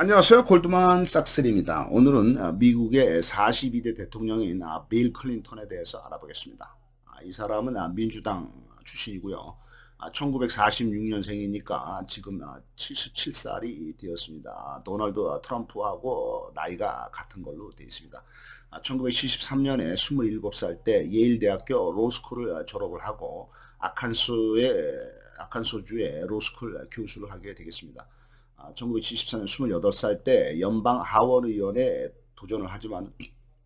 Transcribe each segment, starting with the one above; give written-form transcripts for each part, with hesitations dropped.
안녕하세요. 골드만삭스입니다. 오늘은 미국의 42대 대통령인 빌 클린턴에 대해서 알아보겠습니다. 이 사람은 민주당 출신이고요. 1946년생이니까 지금 77살이 되었습니다. 도널드 트럼프하고 나이가 같은 걸로 되어 있습니다. 1973년에 27살 때 예일 대학교 로스쿨을 졸업을 하고 아칸소주의 로스쿨 교수를 하게 되겠습니다. 1974년 28살 때 연방 하원의원에 도전을 하지만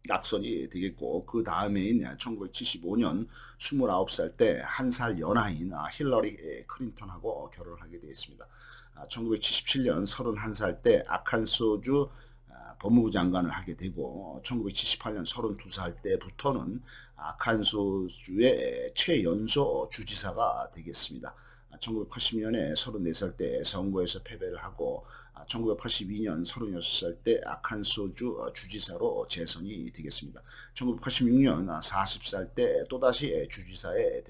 낙선이 되겠고, 그 다음해인 1975년 29살 때 한 살 연하인 힐러리 클린턴하고 결혼을 하게 되었습니다. 1977년 31살 때 아칸소주 법무부 장관을 하게 되고, 1978년 32살 때부터는 아칸소주의 최연소 주지사가 되겠습니다. 1980년에 34살 때 선거에서 패배를 하고 1982년 36살 때 아칸소주 주지사로 재선이 되겠습니다. 1986년 40살 때 또다시 주지사에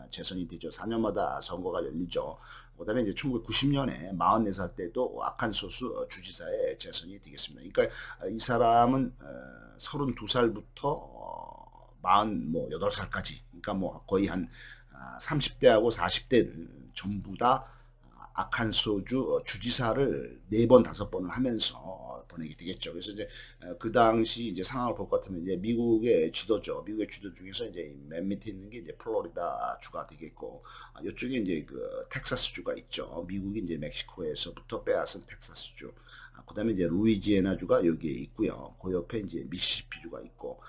재선이 되죠. 4년마다 선거가 열리죠. 그 다음에 이제 1990년에 44살 때도 아칸소주 주지사에 재선이 되겠습니다. 그러니까 이 사람은 32살부터 48살까지, 그러니까 뭐 거의 한 30대하고 40대는 전부 다 아칸소주 주지사를 4번, 5번을 하면서 보내게 되겠죠. 그래서 이제 그 당시 이제 상황을 볼 것 같으면 이제 미국의 지도죠. 미국의 지도 중에서 이제 맨 밑에 있는 게 이제 플로리다 주가 되겠고, 이쪽에 이제 그 텍사스 주가 있죠. 미국이 이제 멕시코에서부터 빼앗은 텍사스 주. 그다음에 이제 루이지애나 주가 여기에 있고요. 그 옆에 이제 미시시피 주가 있고,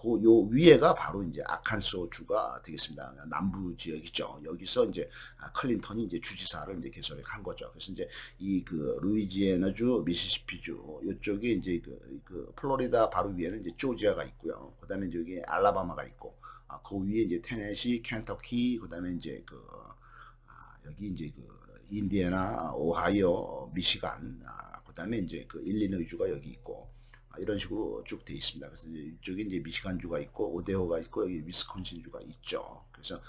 요 위에가 바로 이제 아칸소 주가 되겠습니다. 남부 지역이죠. 여기서 이제 클린턴이 이제 주지사를 이제 개설을 한 거죠. 그래서 이제 이 그 루이지애나 주, 미시시피 주 이쪽에 이제 그 플로리다 바로 위에는 이제 조지아가 있고요. 그다음에 이제 여기 알라바마가 있고, 그 위에 이제 테네시, 켄터키, 그다음에 이제 여기 이제 그 인디애나, 오하이오, 미시간, 그다음에 이제 그 일리노이 주가 여기 있고, 이런 식으로 쭉 돼 있습니다. 그래서 이제 이쪽에 이제 미시간주가 있고, 오데호가 있고, 여기 위스콘신주가 있죠. 그래서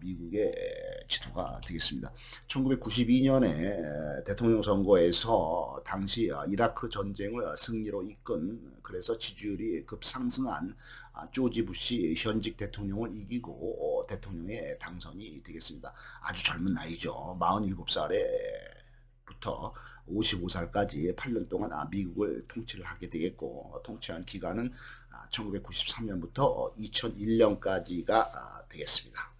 미국의 지도가 되겠습니다. 1992년에 대통령 선거에서 당시 이라크 전쟁을 승리로 이끈, 그래서 지지율이 급상승한 조지 부시 현직 대통령을 이기고 대통령에 당선이 되겠습니다. 아주 젊은 나이죠. 47살에부터 55살까지 8년 동안 미국을 통치를 하게 되겠고, 통치한 기간은 1993년부터 2001년까지가 되겠습니다.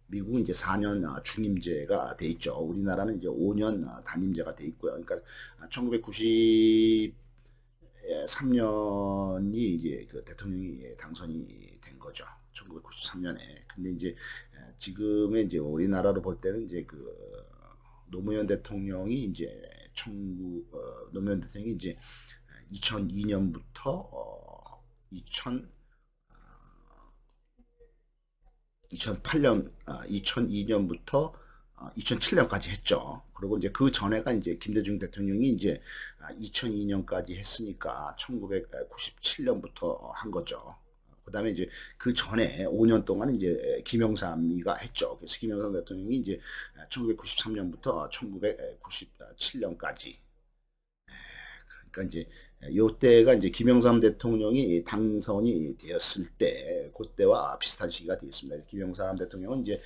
미국은 이제 4년 중임제가 돼 있죠. 우리나라는 이제 5년 단임제가 돼 있고요. 그러니까 1993년이 이제 그 대통령이 당선이 된 거죠. 1993년에. 근데 이제 지금의 이제 우리나라로 볼 때는 이제 그 노무현 대통령이 이제 노무현 대통령이 이제 2002년부터 2008년, 2002년부터 2007년까지 했죠. 그리고 이제 그 전에가 이제 김대중 대통령이 이제 2002년까지 했으니까 1997년부터 한 거죠. 그 다음에 이제 그 전에 5년 동안 이제 김영삼이가 했죠. 그래서 김영삼 대통령이 이제 1993년부터 1997년까지. 그러니까 이제 요때가 이제 김영삼 대통령이 당선이 되었을 때, 그때와 비슷한 시기가 되겠습니다. 김영삼 대통령은 이제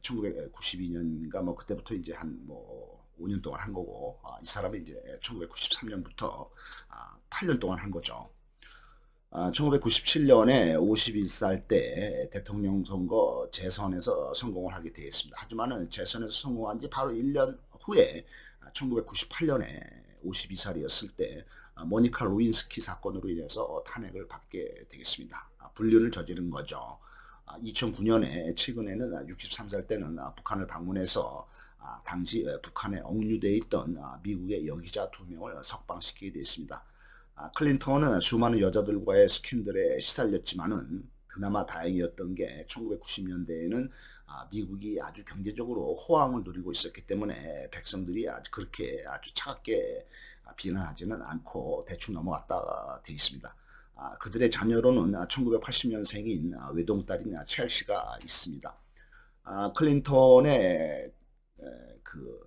1992년인가 뭐 그때부터 이제 한 뭐 5년 동안 한 거고, 이 사람이 이제 1993년부터 8년 동안 한 거죠. 1997년에 51살 때 대통령 선거 재선에서 성공을 하게 되었습니다. 하지만은 재선에서 성공한 지 바로 1년 후에 1998년에 52살이었을 때 모니카 루인스키 사건으로 인해서 탄핵을 받게 되겠습니다. 불륜을 저지른 거죠. 2009년에 최근에는 63살 때는 북한을 방문해서 당시 북한에 억류되어 있던 미국의 여기자 2명을 석방시키게 되었습니다. 클린턴은 수많은 여자들과의 스캔들에 시달렸지만은 그나마 다행이었던 게 1990년대에는 미국이 아주 경제적으로 호황을 누리고 있었기 때문에 백성들이 아주 차갑게 비난하지는 않고 대충 넘어갔다 돼 있습니다. 그들의 자녀로는 1980년생인 외동딸인 첼시가 있습니다. 클린턴의 그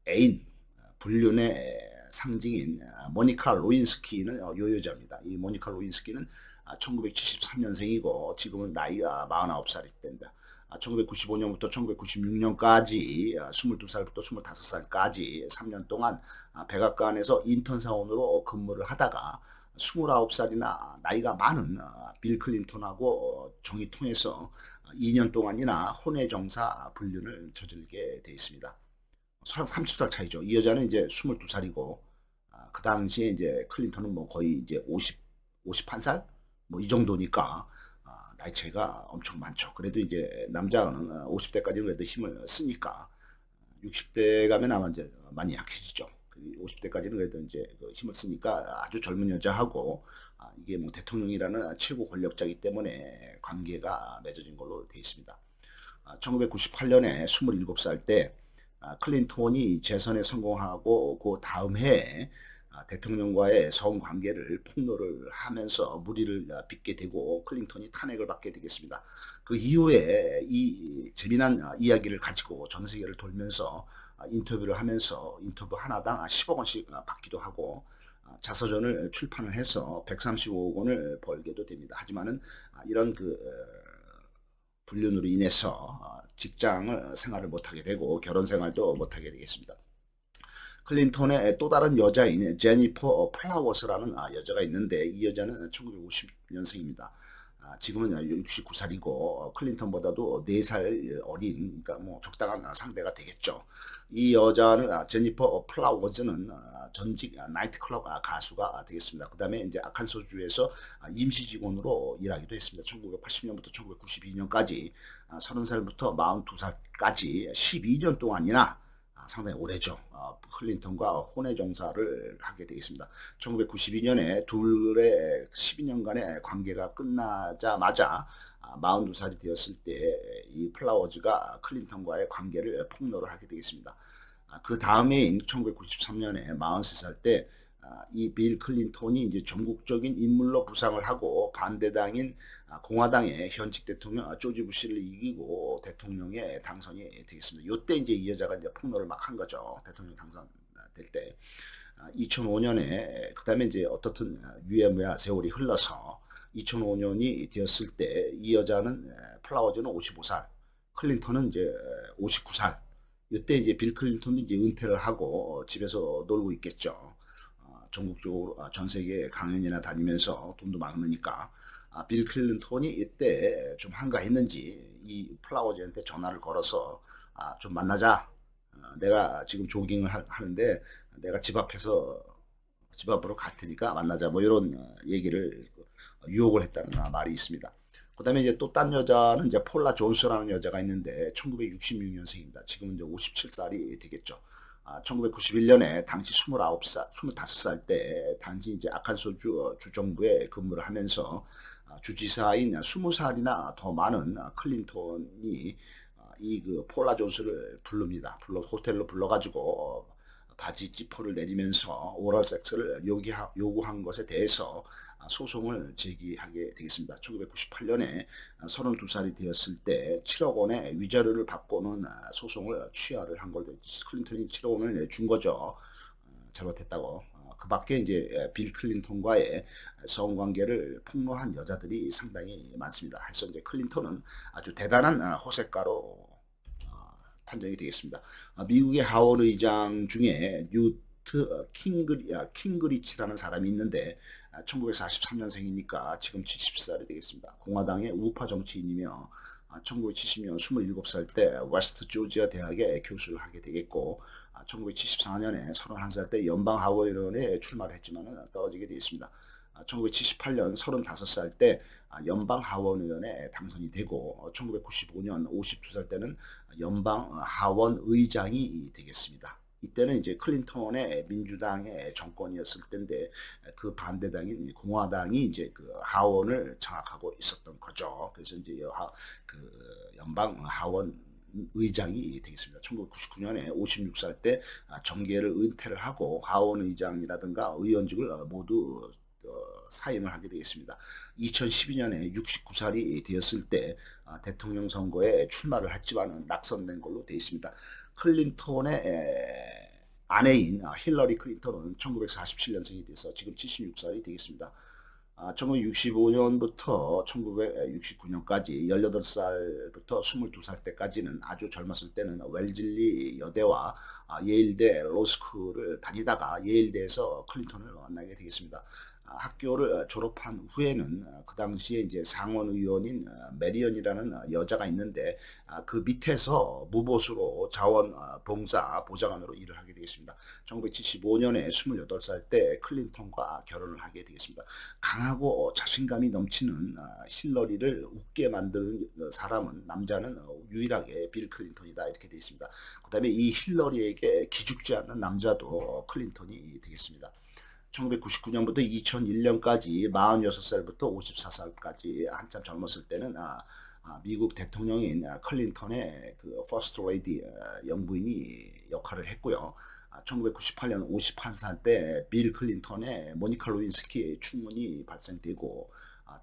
애인, 불륜의 상징인 모니카 로인스키는 요 여자입니다. 이 모니카 로인스키는 1973년생이고 지금은 나이가 49살이 된다. 1995년부터 1996년까지 22살부터 25살까지 3년 동안 백악관에서 인턴 사원으로 근무를 하다가 29살이나 나이가 많은 빌 클린턴하고 정이 통해서 2년 동안이나 혼외정사 불륜을 저지르게 돼 있습니다. 30살 차이죠. 이 여자는 이제 22살이고 그 당시에 이제 클린턴은 뭐 거의 이제 51살 뭐 이 정도니까 나이 차이가 엄청 많죠. 그래도 이제 남자는 50대까지는 그래도 힘을 쓰니까 60대 가면 아마 이제 많이 약해지죠. 50대까지는 그래도 이제 그 힘을 쓰니까 아주 젊은 여자하고 이게 뭐 대통령이라는 최고 권력자이기 때문에 관계가 맺어진 걸로 되어 있습니다. 1998년에 27살 때 클린턴이 재선에 성공하고 그 다음 해에 대통령과의 성관계를 폭로를 하면서 물의를 빚게 되고 클린턴이 탄핵을 받게 되겠습니다. 그 이후에 이 재미난 이야기를 가지고 전 세계를 돌면서 인터뷰를 하면서 인터뷰 하나당 10억 원씩 받기도 하고 자서전을 출판을 해서 135억 원을 벌게도 됩니다. 하지만은 이런 그 불륜으로 인해서 직장을 생활을 못하게 되고 결혼 생활도 못하게 되겠습니다. 클린턴의 또 다른 여자인 제니퍼 플라워스라는 여자가 있는데 이 여자는 1950년생입니다. 지금은 69살이고 클린턴보다도 4살 어린, 그러니까 뭐 적당한 상대가 되겠죠. 이 여자는 제니퍼 플라워즈는 전직 나이트클럽 가수가 되겠습니다. 그 다음에 이제 아칸소주에서 임시 직원으로 일하기도 했습니다. 1980년부터 1992년까지 30살부터 42살까지 12년 동안이나 상당히 오래죠. 클린턴과 혼외 정사를 하게 되겠습니다. 1992년에 둘의 12년간의 관계가 끝나자마자 42살이 되었을 때 이 플라워즈가 클린턴과의 관계를 폭로를 하게 되겠습니다. 그 다음해인 1993년에 43살 때 이 빌 클린턴이 이제 전국적인 인물로 부상을 하고 반대당인 공화당의 현직 대통령 조지 부시를 이기고 대통령에 당선이 되겠습니다. 이때 이제 이 여자가 이제 폭로를 막 한 거죠. 대통령 당선될 때. 2005년에 그다음에 이제 어떻든 유야무야 세월이 흘러서 2005년이 되었을 때 이 여자는 플라워즈는 55살, 클린턴은 이제 59살. 이때 이제 빌 클린턴도 이제 은퇴를 하고 집에서 놀고 있겠죠. 전국적으로 전 세계 강연이나 다니면서 돈도 많으니까 빌 클린턴이 이때 좀 한가했는지 이 플라워즈한테 전화를 걸어서 좀 만나자. 내가 지금 조깅을 하는데 내가 집 앞으로 갈 테니까 만나자. 뭐 이런 얘기를 유혹을 했다는 말이 있습니다. 그 다음에 이제 또 딴 여자는 이제 폴라 존스라는 여자가 있는데 1966년생입니다. 지금은 이제 57살이 되겠죠. 1991년에 당시 25살 때 당시 이제 아칸소주 주정부에 근무를 하면서 주지사인 20살이나 더 많은 클린턴이 이 그 폴라 존스를 부릅니다. 호텔로 불러가지고 바지 지퍼를 내리면서 오럴 섹스를 요구한 것에 대해서 소송을 제기하게 되겠습니다. 1998년에 32살이 되었을 때 7억 원의 위자료를 받고는 소송을 취하를 한 걸 클린턴이 7억 원을 내준 거죠. 잘못했다고. 그 밖에 이제 빌 클린턴과의 성관계를 폭로한 여자들이 상당히 많습니다. 그래서 이제 클린턴은 아주 대단한 호색가로 판정이 되겠습니다. 미국의 하원 의장 중에 뉴트 킹그리치라는 사람이 있는데 1943년생이니까 지금 70살이 되겠습니다. 공화당의 우파 정치인이며 1970년 27살 때 웨스트 조지아 대학에 교수를 하게 되겠고 1974년에 31살 때 연방하원의원에 출마를 했지만 떨어지게 되어 있습니다. 1978년 35살 때 연방하원의원에 당선이 되고 1995년 52살 때는 연방하원의장이 되겠습니다. 이때는 이제 클린턴의 민주당의 정권이었을 때인데 그 반대당인 공화당이 이제 그 하원을 장악하고 있었던 거죠. 그래서 이제 그 연방 하원 의장이 되겠습니다. 1999년에 56살 때 정계를 은퇴를 하고 하원 의장이라든가 의원직을 모두 사임을 하게 되겠습니다. 2012년에 69살이 되었을 때 대통령 선거에 출마를 했지만 낙선된 걸로 되어 있습니다. 클린턴의 아내인 힐러리 클린턴은 1947년생이 돼서 지금 76살이 되겠습니다. 1965년부터 1969년까지 18살부터 22살 때까지는 아주 젊었을 때는 웰즐리 여대와 예일대 로스쿨을 다니다가 예일대에서 클린턴을 만나게 되겠습니다. 학교를 졸업한 후에는 그 당시에 이제 상원의원인 메리언이라는 여자가 있는데 그 밑에서 무보수로 자원봉사 보좌관으로 일을 하게 되겠습니다. 1975년에 28살 때 클린턴과 결혼을 하게 되겠습니다. 강하고 자신감이 넘치는 힐러리를 웃게 만드는 사람은 남자는 유일하게 빌 클린턴이다 이렇게 되어 있습니다. 그 다음에 이 힐러리에게 기죽지 않는 남자도 클린턴이 되겠습니다. 1999년부터 2001년까지 46살부터 54살까지 한참 젊었을 때는 미국 대통령인 클린턴의 그 퍼스트 레이디 영부인이 역할을 했고요. 1998년 51살 때 빌 클린턴의 모니카 루인스키 추문이 발생되고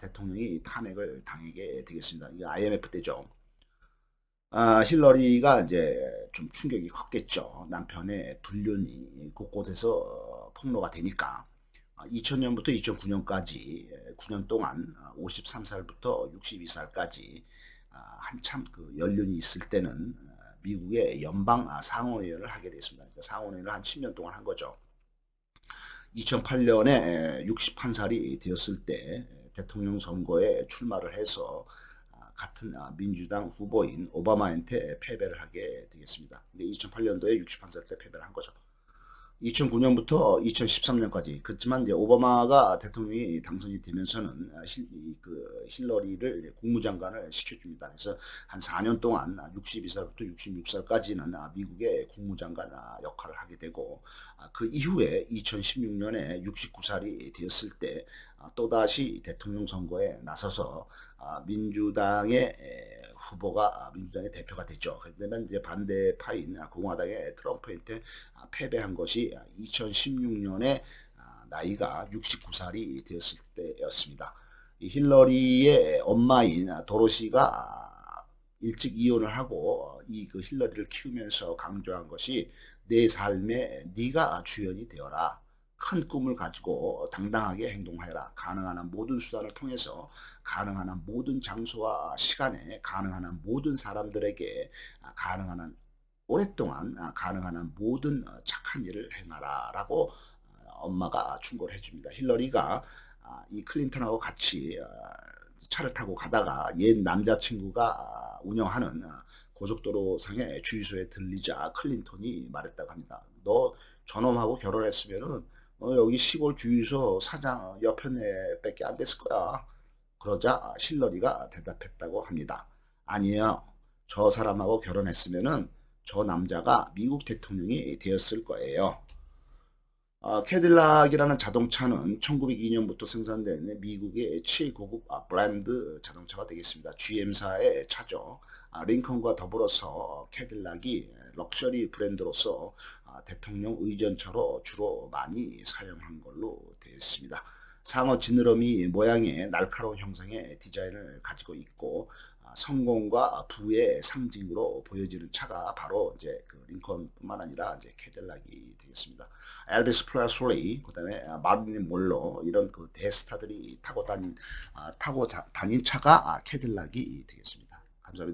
대통령이 탄핵을 당하게 되겠습니다. 이게 IMF 때죠. 힐러리가 이제 좀 충격이 컸겠죠. 남편의 불륜이 곳곳에서 폭로가 되니까. 2000년부터 2009년까지 9년 동안 53살부터 62살까지 한참 그 연륜이 있을 때는 미국의 연방 상원의원을 하게 됐습니다. 그러니까 상원의원을 한 10년 동안 한 거죠. 2008년에 61살이 되었을 때 대통령 선거에 출마를 해서 같은 민주당 후보인 오바마한테 패배를 하게 되겠습니다. 근데 2008년도에 61살 때 패배를 한 거죠. 2009년부터 2013년까지 그렇지만 이제 오바마가 대통령이 당선이 되면서는 힐러리를 국무장관을 시켜줍니다. 그래서 한 4년 동안 62살부터 66살까지는 미국의 국무장관 역할을 하게 되고 그 이후에 2016년에 69살이 되었을 때 또다시 대통령 선거에 나서서 민주당의 후보가 민주당의 대표가 됐죠. 그러면 이제 반대파인 공화당의 트럼프한테 패배한 것이 2016년에 나이가 69살이 되었을 때였습니다. 힐러리의 엄마인 도로시가 일찍 이혼을 하고 그 힐러리를 키우면서 강조한 것이 내 삶에 네가 주연이 되어라. 큰 꿈을 가지고 당당하게 행동하여라. 가능한 한 모든 수단을 통해서 가능한 한 모든 장소와 시간에 가능한 한 모든 사람들에게 가능한 한 오랫동안 가능한 한 모든 착한 일을 행하라 라고 엄마가 충고를 해줍니다. 힐러리가 이 클린턴하고 같이 차를 타고 가다가 옛 남자친구가 운영하는 고속도로 상의 주유소에 들리자 클린턴이 말했다고 합니다. 너 저놈하고 결혼했으면은 여기 시골 주유소 사장 옆에 밖에 안 됐을 거야. 그러자 힐러리가 대답했다고 합니다. 아니에요. 저 사람하고 결혼했으면은 저 남자가 미국 대통령이 되었을 거예요. 캐딜락이라는 자동차는 1902년부터 생산된 미국의 최고급 브랜드 자동차가 되겠습니다. GM사의 차죠. 링컨과 더불어서 캐딜락이 럭셔리 브랜드로서 대통령 의전차로 주로 많이 사용한 걸로 되어 있습니다. 상어 지느러미 모양의 날카로운 형상의 디자인을 가지고 있고 성공과 부의 상징으로 보여지는 차가 바로 이제 그 링컨뿐만 아니라 이제 캐딜락이 되겠습니다. 엘비스 프레슬리, 그다음에 마릴린 몰로 이런 그 대스타들이 타고 다닌 차가 캐딜락이 되겠습니다. 감사합니다.